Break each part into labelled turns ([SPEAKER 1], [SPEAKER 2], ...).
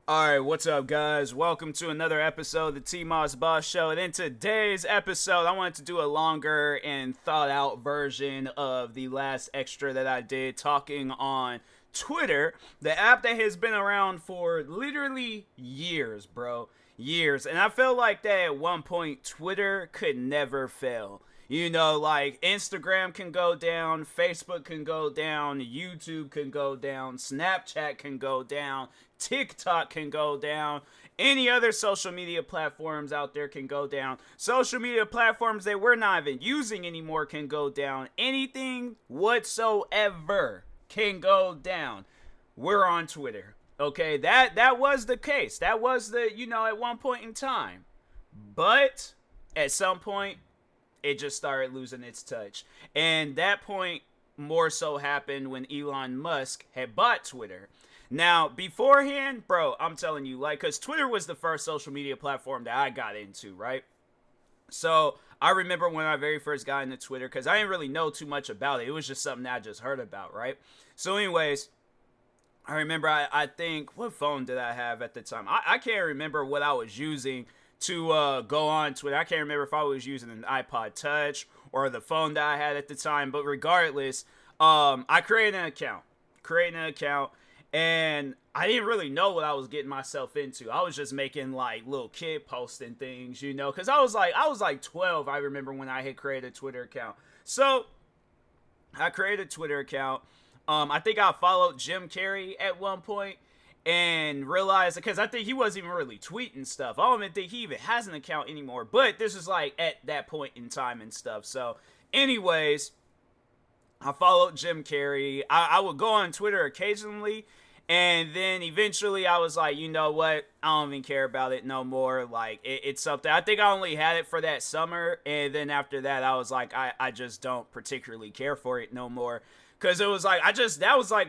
[SPEAKER 1] Alright, what's up, guys? Welcome to another episode of the TMossBoss Show. And in today's episode, I wanted to do a longer and thought out version of the last extra that I did talking on Twitter, the app that has been around for literally years, bro. Years. And I felt like that at one point, Twitter could never fail. You know, like Instagram can go down, Facebook can go down, YouTube can go down, Snapchat can go down, TikTok can go down, any other social media platforms out there can go down. Social media platforms that we're not even using anymore can go down. Anything whatsoever can go down. We're on Twitter. Okay, that was the case. That was at one point in time. But at some point, it just started losing its touch. And that point more so happened when Elon Musk had bought Twitter. Now, beforehand, bro, I'm telling you, because Twitter was the first social media platform that I got into, right? So I remember when I very first got into Twitter, because I didn't really know too much about it. It was just something that I just heard about, right? So anyways, I remember, I think, what phone did I have at the time? I can't remember what I was using to go on Twitter. I can't remember if I was using an iPod Touch or the phone that I had at the time, but regardless, I created an account, and I didn't really know what I was getting myself into. I was just making like little kid posting things, because I was like 12. I remember when I had created a Twitter account. So I created a Twitter account. I think I followed Jim Carrey at one point and realized, because I think he wasn't even really tweeting stuff. I don't even think he even has an account anymore. But this is like at that point in time and stuff. So anyways, I followed Jim Carrey. I would go on Twitter occasionally. And then eventually I was like, you know what? I don't even care about it no more. Like, it's something. I think I only had it for that summer. And then after that, I was like, I just don't particularly care for it no more. Because it was like,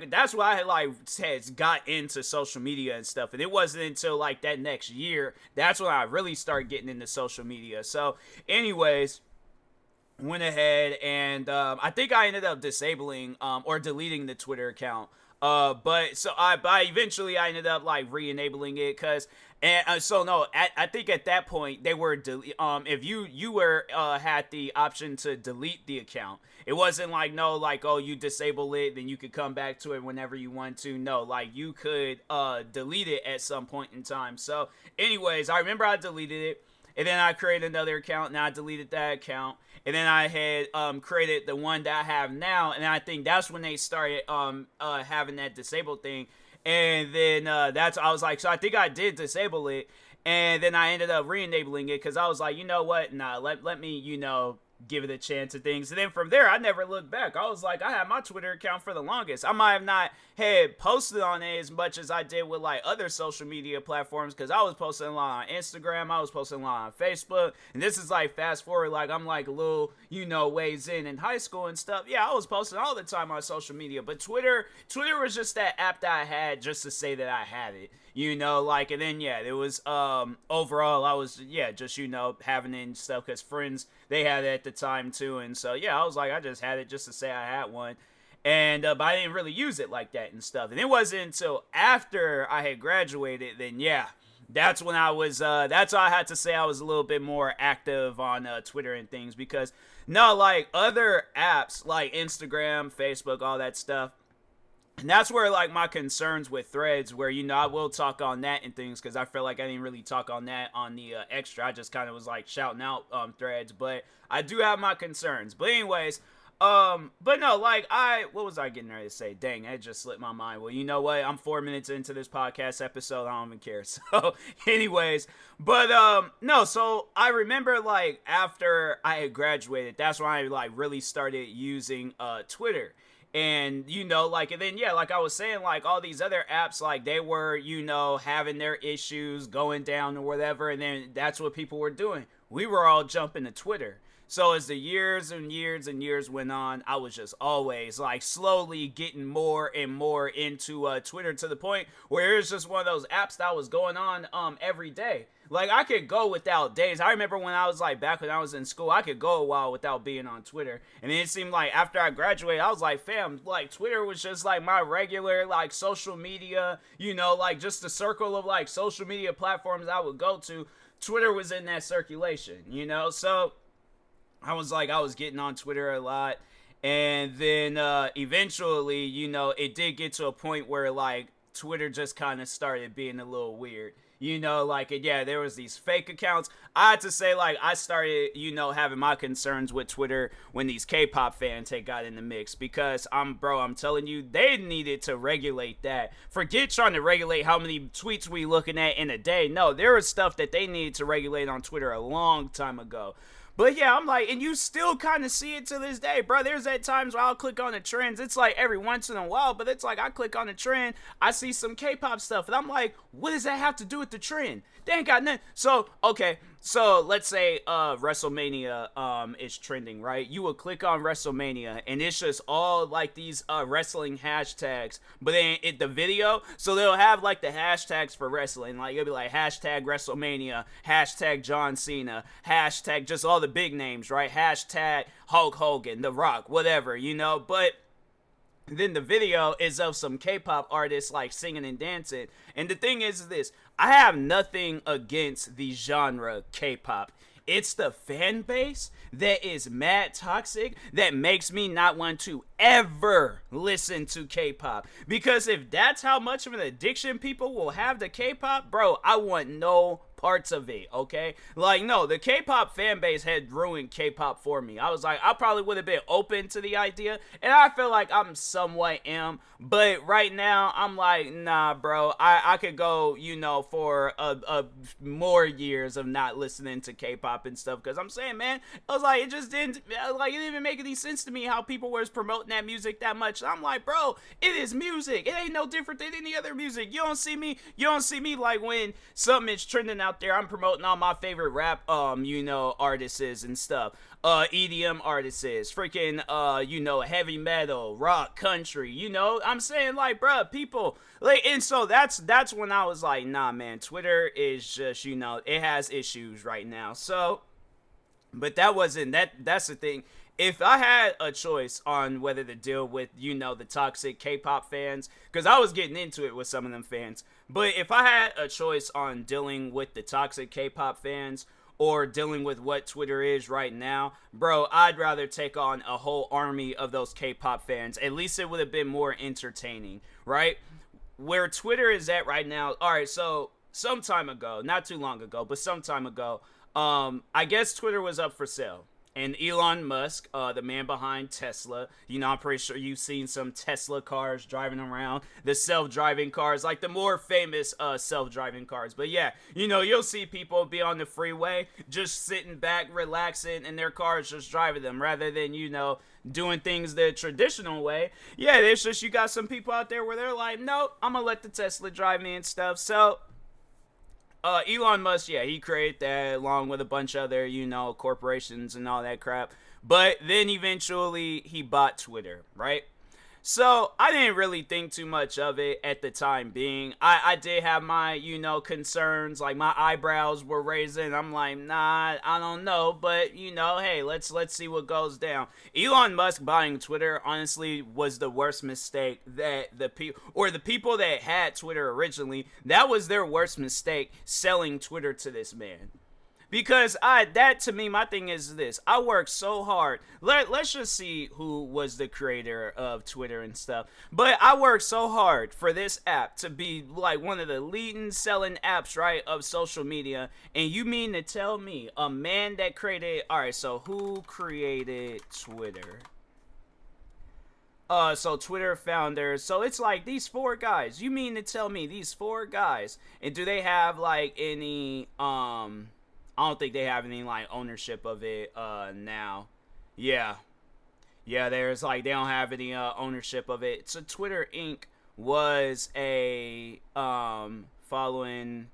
[SPEAKER 1] that's why I had got into social media and stuff. And it wasn't until like that next year, that's when I really started getting into social media. So anyways, went ahead and I think I ended up disabling or deleting the Twitter account. But eventually I ended up like re-enabling it I think at that point they were if you were had the option to delete the account. It wasn't like, no, like, oh, you disable it, then you could come back to it whenever you want to. No, like, you could delete it at some point in time. So anyways, I remember I deleted it, and then I created another account, and I deleted that account. And then I had created the one that I have now, and I think that's when they started having that disabled thing. And then I was like, so I think I did disable it. And then I ended up re-enabling it because I was like, you know what? Nah, let me, give it a chance of things. And then from there, I never looked back. I was like, I had my Twitter account for the longest. I might have not had posted on it as much as I did with like other social media platforms, because I was posting a lot on Instagram, I was posting a lot on Facebook, and this is like fast forward, like I'm like a little, ways in high school and stuff. Yeah, I was posting all the time on social media, but Twitter was just that app that I had just to say that I had it. And then, yeah, it was, overall, I was, just, having it and stuff, because friends, they had it at the time, too, and so, yeah, I was like, I just had it just to say I had one, and, but I didn't really use it like that and stuff, and it wasn't until after I had graduated, then, yeah, that's when I was, that's why I had to say I was a little bit more active on, Twitter and things, because, no, like, other apps, like Instagram, Facebook, all that stuff, and that's where, like, my concerns with Threads, where, I will talk on that and things, because I feel like I didn't really talk on that on the extra. I just kind of was, like, shouting out Threads, but I do have my concerns. But anyways, but no, like, what was I getting ready to say? Dang, that just slipped my mind. Well, you know what? I'm 4 minutes into this podcast episode. I don't even care. So, anyways, but, no, so I remember, like, after I had graduated, that's when I, like, really started using Twitter. And, and then, yeah, like I was saying, like, all these other apps, like, they were, having their issues going down or whatever, and then that's what people were doing. We were all jumping to Twitter. So as the years and years and years went on, I was just always like slowly getting more and more into Twitter, to the point where it was just one of those apps that was going on every day. Like, I could go without days. I remember when I was like, back when I was in school, I could go a while without being on Twitter. And then it seemed like after I graduated, I was like, fam, like Twitter was just like my regular like social media, you know, like just the circle of like social media platforms I would go to. Twitter was in that circulation, you know? So I was getting on Twitter a lot. And then eventually, you know, it did get to a point where like Twitter just kind of started being a little weird. You know, like, yeah, there was these fake accounts. I had to say, like, I started, you know, having my concerns with Twitter when these K-pop fans had got in the mix, because I'm telling you, they needed to regulate that. Forget trying to regulate how many tweets we looking at in a day. No, there was stuff that they needed to regulate on Twitter a long time ago. But yeah, I'm like, and you still kind of see it to this day, bro. There's at times where I'll click on the trends. It's like every once in a while, but it's like I click on the trend, I see some K-pop stuff, and I'm like, what does that have to do with the trend? They ain't got nothing. So, okay, so let's say WrestleMania is trending, right? You will click on WrestleMania, and it's just all like these wrestling hashtags, but then the video, so they'll have like the hashtags for wrestling, like it'll be like hashtag WrestleMania, hashtag John Cena, hashtag just all the big names, right? Hashtag Hulk Hogan, The Rock, whatever, you know. But then the video is of some K-pop artists like singing and dancing. And the thing is this, I have nothing against the genre K-pop. It's the fan base that is mad toxic that makes me not want to ever listen to K-pop. Because if that's how much of an addiction people will have to K-pop, bro, I want no parts of it, okay? Like, no, the K-pop fan base had ruined K-pop for me. I was like, I probably would have been open to the idea, and I feel like I'm somewhat but right now, I'm like, nah, bro, I could go, you know, for a more years of not listening to K-pop and stuff, because I'm saying, man, I was like, it just didn't, like, it didn't even make any sense to me how people were promoting that music that much. I'm like, bro, it is music. It ain't no different than any other music. You don't see me like when something is trending out there, I'm promoting all my favorite rap, you know, artists and stuff, EDM artists, freaking, you know, heavy metal, rock, country, you know, I'm saying, like, bruh, people, like, and so that's when I was like, nah, man, Twitter is just, you know, it has issues right now. So, but that's the thing. If I had a choice on whether to deal with, you know, the toxic K-pop fans, because I was getting into it with some of them fans, but if I had a choice on dealing with the toxic K-pop fans or dealing with what Twitter is right now, bro, I'd rather take on a whole army of those K-pop fans. At least it would have been more entertaining, right? Where Twitter is at right now, all right, so some time ago, not too long ago, but some time ago, I guess Twitter was up for sale. And Elon Musk, the man behind Tesla, you know, I'm pretty sure you've seen some Tesla cars driving around, the self-driving cars, like the more famous self-driving cars. But yeah, you know, you'll see people be on the freeway just sitting back, relaxing, and their cars just driving them rather than, you know, doing things the traditional way. Yeah, it's just you got some people out there where they're like, nope, I'm going to let the Tesla drive me and stuff. So Elon Musk, yeah, he created that along with a bunch of other, you know, corporations and all that crap. But then eventually he bought Twitter, right? So I didn't really think too much of it at the time being. I did have my, you know, concerns, like my eyebrows were raising. I'm like, nah, I don't know, but you know, hey, let's see what goes down. Elon Musk buying Twitter honestly was the worst mistake that the people that had Twitter originally, that was their worst mistake, selling Twitter to this man. Because that to me, my thing is this. I worked so hard. Let's just see who was the creator of Twitter and stuff. But I worked so hard for this app to be like one of the leading selling apps, right, of social media. And you mean to tell me a man that created, all right, so who created Twitter? So Twitter founders, so it's like these 4 guys. You mean to tell me these 4 guys, and do they have like any, I don't think they have any like ownership of it now. Yeah, there's like they don't have any ownership of it. So Twitter Inc. was a following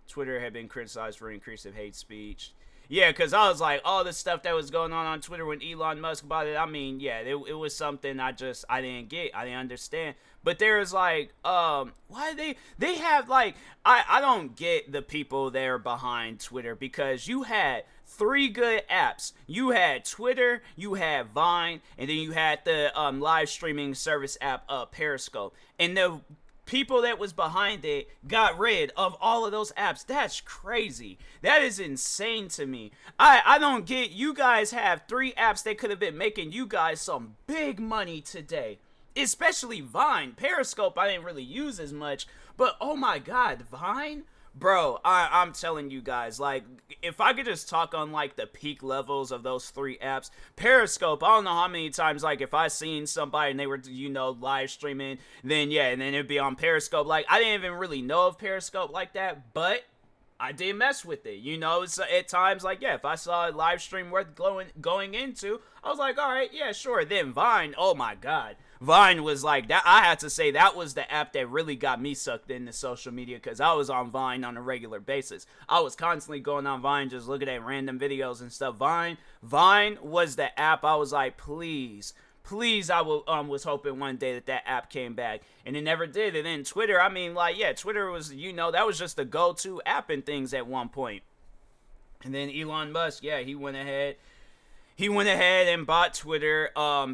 [SPEAKER 1] Twitter had been criticized for increase of hate speech. Yeah, because I was like, all the stuff that was going on Twitter when Elon Musk bought it. I mean, yeah, it was something I didn't get. I didn't understand. But there's like, why they have like, I don't get the people that are behind Twitter, because you had three good apps. You had Twitter, you had Vine, and then you had the live streaming service app Periscope. And the people that was behind it got rid of all of those apps. That's crazy. That is insane to me. I don't get, you guys have three apps that could have been making you guys some big money today. Especially Vine. Periscope I didn't really use as much, but oh my god, Vine? Bro, I'm telling you guys, like, if I could just talk on, like, the peak levels of those three apps, Periscope, I don't know how many times, like, if I seen somebody and they were, you know, live streaming, then, yeah, and then it'd be on Periscope. Like, I didn't even really know of Periscope like that, but I did mess with it, you know. So at times, like, yeah, if I saw a live stream worth going into, I was like, all right, yeah, sure. Then Vine, oh my god, Vine was like that. I had to say that was the app that really got me sucked into social media, because I was on Vine on a regular basis. I was constantly going on Vine, just looking at random videos and stuff. Vine was the app I was like, please, I was hoping one day that app came back, and it never did. And then Twitter, I mean, like, yeah, Twitter was, you know, that was just the go-to app and things at one point. And then Elon Musk, yeah, he went ahead and bought Twitter.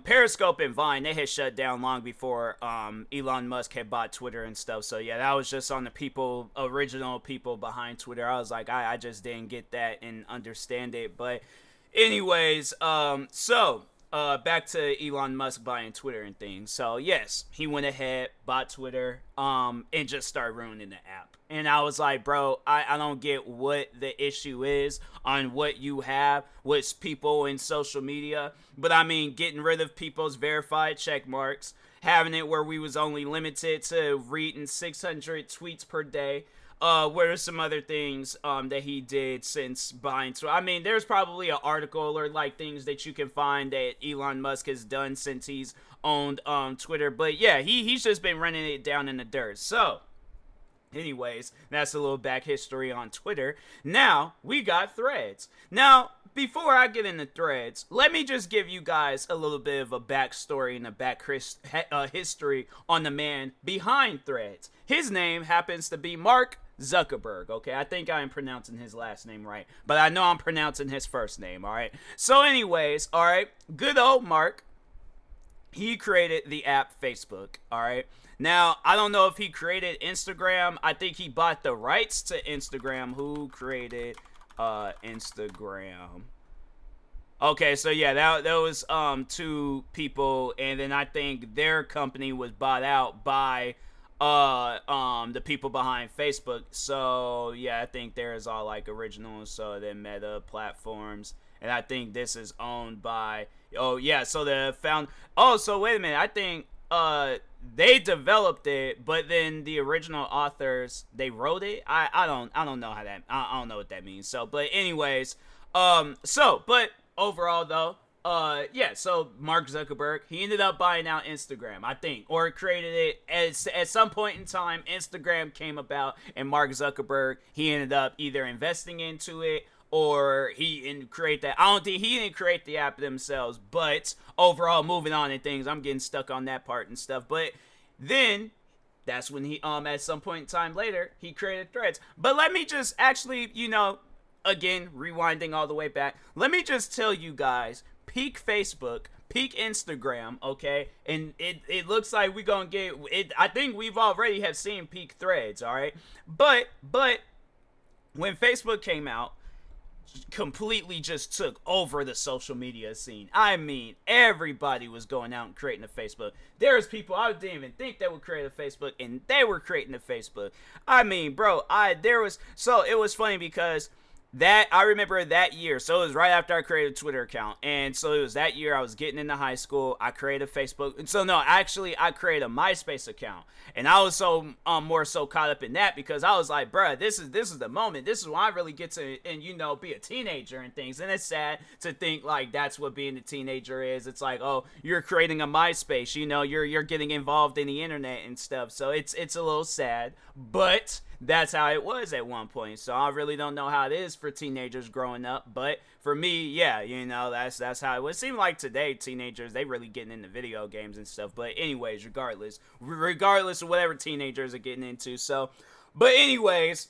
[SPEAKER 1] Periscope and Vine, they had shut down long before Elon Musk had bought Twitter and stuff. So yeah, that was just on the original people behind Twitter. I was like, I just didn't get that and understand it. But anyways, back to Elon Musk buying Twitter and things. So yes, he went ahead, bought Twitter, and just started ruining the app. And I was like, bro, I don't get what the issue is on what you have with people in social media. But I mean, getting rid of people's verified check marks, having it where we was only limited to reading 600 tweets per day. What are some other things that he did since buying? So I mean, there's probably an article or like things that you can find that Elon Musk has done since he's owned Twitter. But yeah, he's just been running it down in the dirt. So anyways, that's a little back history on Twitter. Now, we got Threads. Now, before I get into Threads, let me just give you guys a little bit of a backstory and a back history on the man behind Threads. His name happens to be Mark Zuckerberg, okay? I think I am pronouncing his last name right, but I know I'm pronouncing his first name, all right? So anyways, all right, good old Mark, he created the app Facebook, all right? Now, I don't know if he created Instagram. I think he bought the rights to Instagram. Who created Instagram? Okay, so yeah, that was two people, and then I think their company was bought out by the people behind Facebook. So yeah, I think theirs all like originals. So then Meta Platforms, and I think this is owned by. Oh yeah, so so wait a minute, I think they developed it, but then the original authors, they wrote it. I don't know how that, I don't know what that means. So, but anyways, but overall though, yeah, so Mark Zuckerberg, he ended up buying out Instagram, I think, or created it at some point in time. Instagram came about, and Mark Zuckerberg, he ended up either investing into it, or he didn't create that. I don't think he didn't create the app themselves, but overall, moving on and things, I'm getting stuck on that part and stuff. But then that's when he at some point in time later, he created Threads. But let me just actually, you know, again, rewinding all the way back, let me just tell you guys, peak Facebook, peak Instagram, okay? And it looks like we're gonna get it. I think we've already have seen peak Threads, all right? But when Facebook came out, completely just took over the social media scene. I mean, everybody was going out and creating a Facebook. There's people I didn't even think that would create a Facebook, and they were creating a Facebook. I mean, bro, it was funny because I remember that year, so it was right after I created a Twitter account, and so it was that year I was getting into high school. I created a Facebook, and so no, actually I created a MySpace account, and I was so more so caught up in that because I was like, bruh, this is the moment. This is when I really get to, and you know, be a teenager and things. And it's sad to think like that's what being a teenager is. It's like, oh, you're creating a MySpace, you know, you're getting involved in the internet and stuff. So it's a little sad, but that's how it was at one point. So I really don't know how it is for teenagers growing up, but for me, yeah, that's how it was. It seemed like today teenagers, they really getting into video games and stuff. But anyways, regardless of whatever teenagers are getting into. So, but anyways,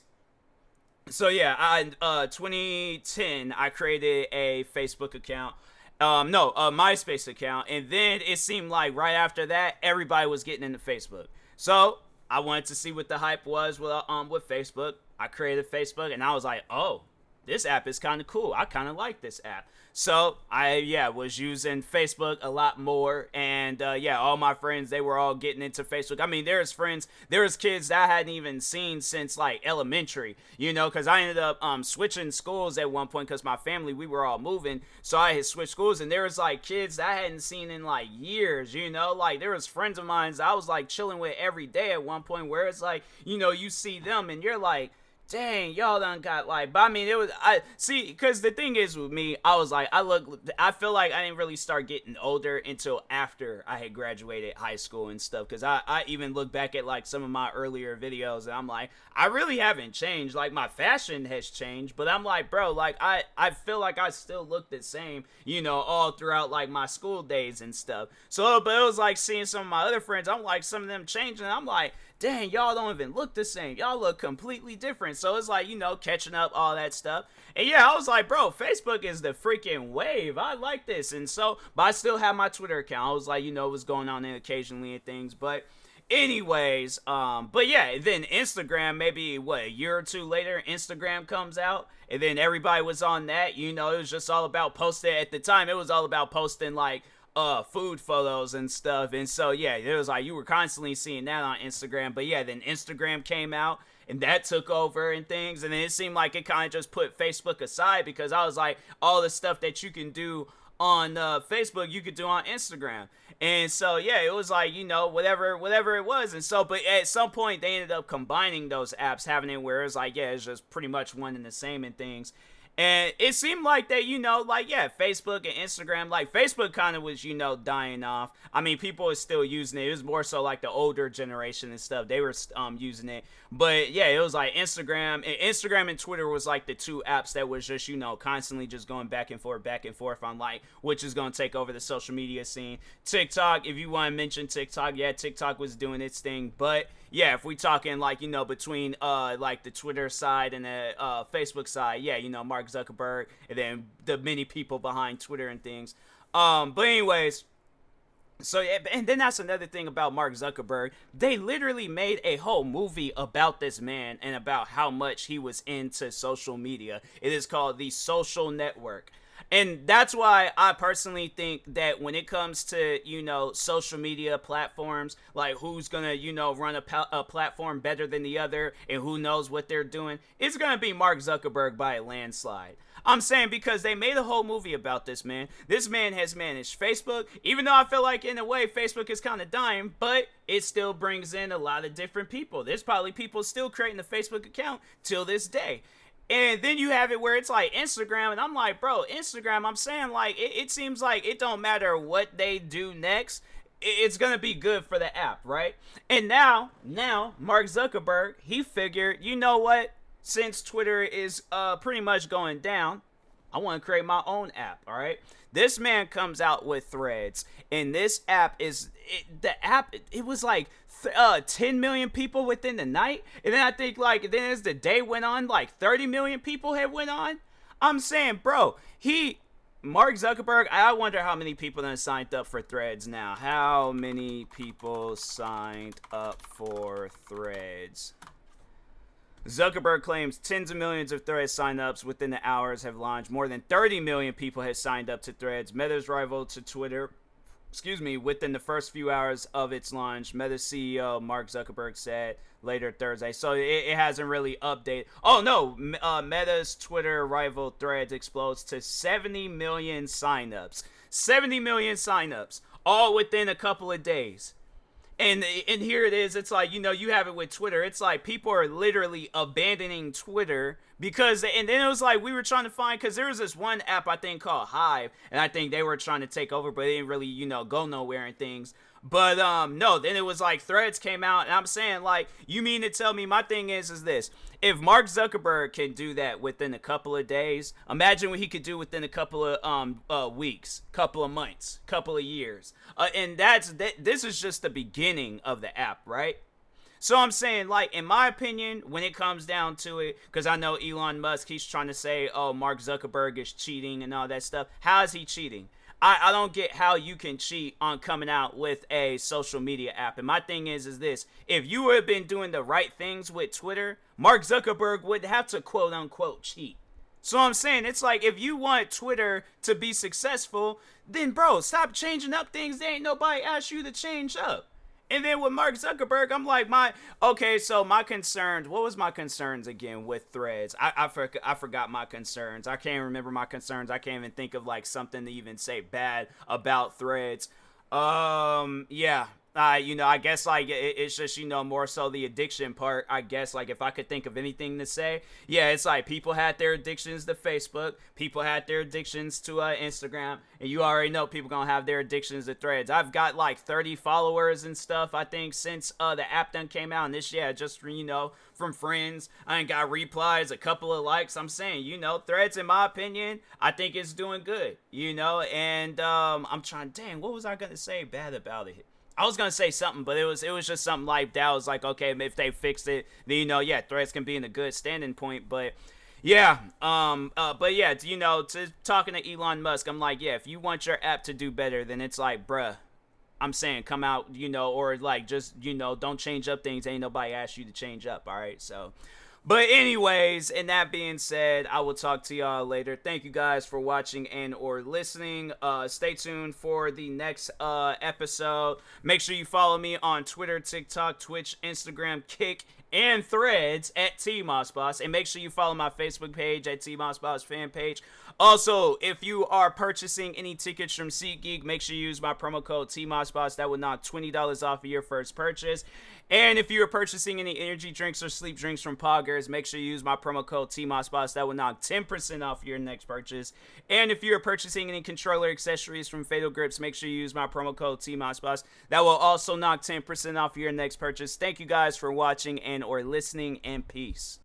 [SPEAKER 1] so yeah, 2010, I created a Facebook account. No, a MySpace account, and then it seemed like right after that, everybody was getting into Facebook. So I wanted to see what the hype was with Facebook. I created Facebook, and I was like, oh, this app is kind of cool. I kind of like this app. So I was using Facebook a lot more, and all my friends, they were all getting into Facebook. I mean, there's kids that I hadn't even seen since like elementary, because I ended up switching schools at one point because my family, we were all moving, so I had switched schools, and there was like kids that I hadn't seen in like years, like there was friends of mine that I was like chilling with every day at one point, where it's like, you see them and you're like, dang, y'all done got like, but I mean, because the thing is with me, I was like, I feel like I didn't really start getting older until after I had graduated high school and stuff, because I even look back at like some of my earlier videos, and I'm like, I really haven't changed, like my fashion has changed, but I'm like, bro, like I feel like I still look the same, all throughout like my school days and stuff. So, but it was like seeing some of my other friends, I'm like, some of them changing, and I'm like, dang, y'all don't even look the same. Y'all look completely different. So it's like, catching up, all that stuff. And yeah, I was like, bro, Facebook is the freaking wave. I like this. And so, but I still have my Twitter account. I was like, what's going on there occasionally and things. But anyways, but yeah, then Instagram, maybe a year or two later, Instagram comes out. And then everybody was on that. It was just all about posting. At the time, it was all about posting like, food photos and stuff, and so yeah, it was like you were constantly seeing that on Instagram. But yeah, then Instagram came out and that took over and things, and then it seemed like it kind of just put Facebook aside, because I was like, all the stuff that you can do on Facebook, you could do on Instagram. And so yeah, it was like, whatever it was. And so, but at some point they ended up combining those apps, having it where it's like, yeah, it's just pretty much one and the same and things. And it seemed like that, Facebook and Instagram, like Facebook kind of was, dying off. I mean, people were still using it. It was more so like the older generation and stuff. They were using it. But yeah, it was like Instagram and Twitter was like the two apps that was just, constantly just going back and forth on like which is going to take over the social media scene. TikTok, if you want to mention TikTok, yeah, TikTok was doing its thing. But yeah, if we talking like, between like the Twitter side and the Facebook side, yeah, Mark Zuckerberg and then the many people behind Twitter and things. But anyways, so yeah, and then that's another thing about Mark Zuckerberg. They literally made a whole movie about this man and about how much he was into social media. It is called The Social Network. And that's why I personally think that when it comes to, social media platforms, like who's going to, run a platform better than the other and who knows what they're doing, it's going to be Mark Zuckerberg by a landslide. I'm saying because they made a whole movie about this man. This man has managed Facebook, even though I feel like in a way Facebook is kind of dying, but it still brings in a lot of different people. There's probably people still creating a Facebook account till this day. And then you have it where it's like Instagram, and I'm like, bro, Instagram, I'm saying like, it seems like it don't matter what they do next, it's going to be good for the app, right? And now, Mark Zuckerberg, he figured, you know what? Since Twitter is pretty much going down, I want to create my own app, all right? This man comes out with Threads, and this app is, it was like 10 million people within the night, and then I think like, then as the day went on, like 30 million people had went on. I'm saying, bro, Mark Zuckerberg, I wonder how many people have signed up for Threads now. How many people signed up for Threads? Zuckerberg claims tens of millions of Threads signups within the hours have launched. More than 30 million people have signed up to Threads, Meta's rival to Twitter. Within the first few hours of its launch, Meta CEO Mark Zuckerberg said later Thursday. So it hasn't really updated. Oh no, Meta's Twitter rival Threads explodes to 70 million signups. 70 million signups, all within a couple of days. And here it is. It's like, you have it with Twitter. It's like people are literally abandoning Twitter because, and then it was like we were trying to find, because there was this one app I think called Hive, and I think they were trying to take over, but it didn't really, go nowhere and things. But no, then it was like Threads came out, and I'm saying, like, you mean to tell me, my thing is this: if Mark Zuckerberg can do that within a couple of days, imagine what he could do within a couple of weeks, couple of months, couple of years. And this is just the beginning of the app, right? So I'm saying, like, in my opinion, when it comes down to it, because I know Elon Musk, he's trying to say, oh, Mark Zuckerberg is cheating and all that stuff. How is he cheating? I don't get how you can cheat on coming out with a social media app. And my thing is this: if you would have been doing the right things with Twitter, Mark Zuckerberg would have to quote unquote cheat. So I'm saying, it's like, if you want Twitter to be successful, then bro, stop changing up things that ain't nobody asked you to change up. And then with Mark Zuckerberg, I'm like, so my concerns, what was my concerns again with Threads? I forgot my concerns. I can't remember my concerns. I can't even think of like something to even say bad about Threads. Yeah. I guess like it's just, more so the addiction part. I guess like if I could think of anything to say, yeah, it's like people had their addictions to Facebook, people had their addictions to Instagram, and you already know people gonna have their addictions to Threads. I've got like 30 followers and stuff, I think, since the app done came out, and this, yeah, just from friends. I ain't got replies, a couple of likes. I'm saying, Threads, in my opinion, I think it's doing good, and I'm trying, dang, what was I gonna say bad about it? I was gonna say something, but it was just something like that. I was like, okay, if they fixed it, then yeah, Threads can be in a good standing point. But yeah, to talking to Elon Musk, I'm like, yeah, if you want your app to do better, then it's like, bruh, I'm saying come out, or like just don't change up things. Ain't nobody asked you to change up, all right? So. But anyways, and that being said, I will talk to y'all later. Thank you guys for watching and or listening. Stay tuned for the next episode. Make sure you follow me on Twitter, TikTok, Twitch, Instagram, Kick, and Threads at TMossBoss. And make sure you follow my Facebook page at TMossBoss fan page. Also, if you are purchasing any tickets from SeatGeek, make sure you use my promo code TMossBoss. That will knock $20 off of your first purchase. And if you are purchasing any energy drinks or sleep drinks from Poggers, make sure you use my promo code TMossBoss. That will knock 10% off your next purchase. And if you are purchasing any controller accessories from Fatal Grips, make sure you use my promo code TMossBoss. That will also knock 10% off your next purchase. Thank you guys for watching and or listening, and peace.